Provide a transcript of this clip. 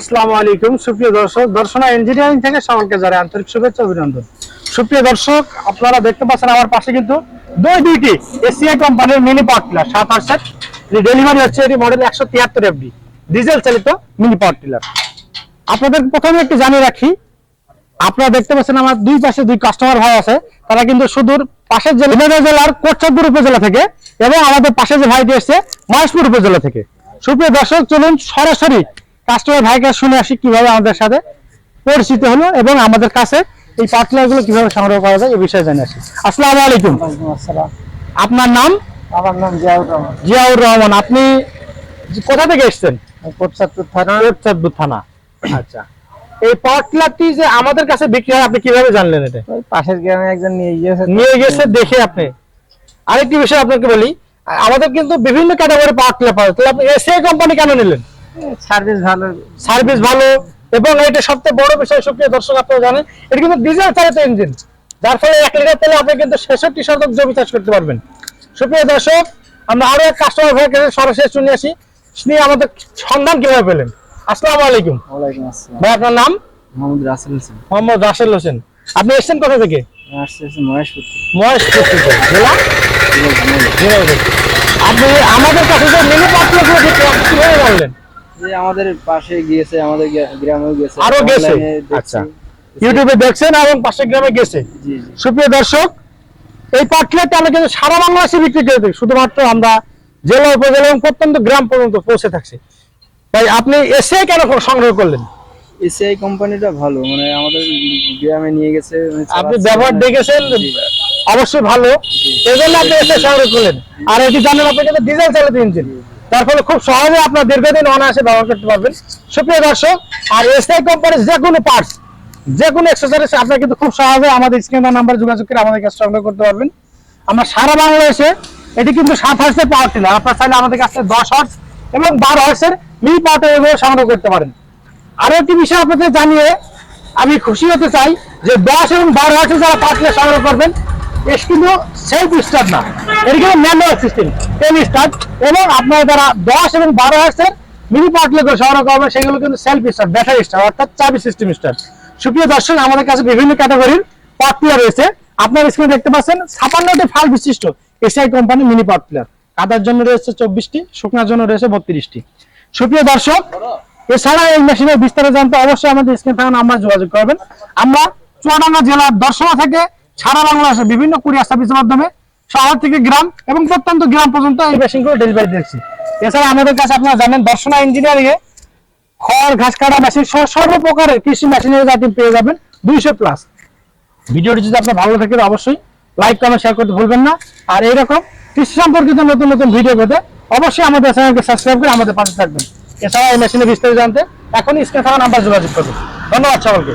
আসসালামু আলাইকুম সুপ্রিয় দর্শক, দর্শনা ইঞ্জিনিয়ারিং থেকে সকলকে জানাই আন্তরিক শুভেচ্ছা অভিনন্দন। সুপ্রিয় দর্শক, আপনারা দেখতে পাচ্ছেন আমার পাশে কিন্তু দুইটি এসিআই কোম্পানির মিনি পাওয়ার টিলার 7 ডেলিভারি হচ্ছে। এটি মডেল 173 এফডি ডিজেল চালিত মিনি পাওয়ার টিলার। আপনাদের প্রথমে একটু জানিয়ে রাখি, আপনারা দেখতে পাচ্ছেন আমার দুই পাশে দুই কাস্টমার ভাই আছে। তারা কিন্তু সুদূর পাশের জেলার কোটচাঁদপুর উপজেলা থেকে এবং আমাদের পাশে যে ভাইটি এসেছে মহেশপুর উপজেলা থেকে। সুপ্রিয় দর্শক, চলুন সরাসরি কাস্টমার ভাইকে শুনে আসি কিভাবে আমাদের সাথে পরিচিত হলো এবং আমাদের কাছে এই পার্টনার গুলো কিভাবে সংগ্রহ করা যায় এই বিষয়ে জানিয়ে আসি। আসসালামু আলাইকুম। আপনার নাম? আমার নাম জিয়াউর রহমান। জিয়াউর রহমান, আপনি কোথা থেকে এসেছেন? কোটচাঁদপুর থানা। আচ্ছা, এই পার্টনারটি যে আমাদের কাছে বিক্রি হয় আপনি কিভাবে জানলেন? এটা পাশের গ্রামে একজন নিয়ে গেছে দেখে আপনি। আরেকটি বিষয় আপনাকে বলি, আমাদের কিন্তু বিভিন্ন ক্যাটাগরি পার্টনার পাওয়া যায়। আপনি এসিআই কোম্পানি কেন নিলেন? সার্ভিস ভালো এবং এটা সবচেয়ে বড় বিষয়। সুপ্রিয় দর্শক, আপনারা জানেন এটা কিন্তু ডিজেল চালিত ইঞ্জিন, যার ফলে 1 লিটার তেলে আপনি কিন্তু 66 শতক জমি চাষ করতে পারবেন। সুপ্রিয় দর্শক, আমরা আরো এক কাস্টমার ভাইয়ের কাছে সরাসরি শুনে আসি তিনি আমাদের সন্ধান কিভাবে পেলেন। আসসালামু আলাইকুম। ওয়ালাইকুম আসসালাম। ভাই, আপনার নাম? মোহাম্মদ রাসেল হোসেন। মোহাম্মদ রাসেল হোসেন। আপনি এসেছেন কোথা থেকে? মহেশপুর থেকে। জেলা? আপনি আমাদের কাছে যে মিনি পার্টনার কিভাবে বললেন? যে আমাদের পাশে গিয়েছে, আমাদের গ্রামেও গেছে, আরো গেছে। আচ্ছা, ইউটিউবে দেখছেন এবং পাশের গ্রামে গেছে। জি। সুপ্রিয় দর্শক, এই পার্টনারটা আমরা কিন্তু সারা বাংলাদেশে বিক্রি করে দিই, শুধুমাত্র আমরা জেলা উপজেলা এবং প্রত্যন্ত গ্রাম পর্যন্ত পৌঁছে থাকছি। তাই আপনি এসে কেন সংগ্রহ করলেন? এসিআই কোম্পানিটা ভালো, মানে আমাদের গ্রামে নিয়ে গেছে, আপনি ব্যবহার দেখেছেন অবশ্যই ভালো, এই জন্য আপনি এসে সংগ্রহ করলেন। আর এটি জানেন আপনি কিন্তু ডিজেল চালিত ইঞ্জিন, তার ফলে খুব সহজে আপনার দীর্ঘদিন অনায়াসে ব্যবহার করতে পারবেন। সুপ্রিয় দর্শক, আর এসআই কোম্পানির যে কোনো পার্টস, যে কোনো অ্যাকসেসরিজ আপনারা কিন্তু খুব সহজে আমাদের স্ক্রিনের নাম্বার যোগাযোগ করে আমাদের কাছে সংগ্রহ করতে পারবেন। আমরা সারা বাংলাদেশে এটি কিন্তু 7 হর্সের পাওয়ার টিলার, আপনারা চাইলে আমাদের কাছে 10 হর্স এবং 12 হর্সের মিনি পাওয়ার টিলার সংগ্রহ করতে পারেন। আরো একটি বিষয় আপনাদের জানিয়ে আমি খুশি হতে চাই যে 10 এবং 12 হর্সের যারা পাওয়ার টিলার সংগ্রহ করবেন, এর কিন্তু সেলফ স্টার্ট না, এর কিন্তু ম্যানুয়াল সিস্টেম 10 স্টার্ট, এবং আপনারা যারা 10 এবং 12 হর্সের মিনি পাওয়ার টিলার সংগ্রহ করবেন সেগুলো কিন্তু সেলফ স্টার্ট, ব্যাটারি স্টার্ট অর্থাৎ চাবি সিস্টেম স্টার্ট। সুপ্রিয় দর্শক, আমাদের কাছে বিভিন্ন ক্যাটাগরির পাওয়ার টিলার রয়েছে। আপনার স্ক্রিনে দেখতে পাচ্ছেন 56টি ফাল বিশিষ্ট ACI company mini power tiller. কাদার জন্য রয়েছে 24টি, শুকনার জন্য রয়েছে 32টি। সুপ্রিয় দর্শক, এছাড়া এই মেশিনের বিস্তারিত জানতে অবশ্যই আমাদের স্ক্রিনে থাকা নাম্বার যোগাযোগ করবেন। আমরা চুয়াডাঙ্গা জেলার দর্শনা থেকে সারা বাংলাদেশে বিভিন্ন কুরিয়ার সার্ভিসের মাধ্যমে শহর থেকে গ্রাম এবং প্রত্যন্ত গ্রাম পর্যন্ত এই মেশিনগুলো ডেলিভারি দিচ্ছি। এছাড়া আমাদের কাছে আপনারা জানেন দর্শনা ইঞ্জিনিয়ারিং এ খড় ঘাস কাটা মেশিন সর্বপ্রকারের কৃষি মেশিনারি জাতি পেয়ে যাবেন 200+। ভিডিওটি যদি আপনার ভালো থাকে অবশ্যই লাইক কমেন্ট শেয়ার করতে ভুলবেন না। আর এইরকম কৃষি সম্পর্কিত নতুন নতুন ভিডিও পেতে অবশ্যই আমাদের চ্যানেলকে সাবস্ক্রাইব করে আমাদের পাশে থাকবেন। এছাড়া এই মেশিনের বিস্তারিত জানতে এখনই স্ক্রিনে থাকা নাম্বার যোগাযোগ করবেন। ধন্যবাদ সকলকে।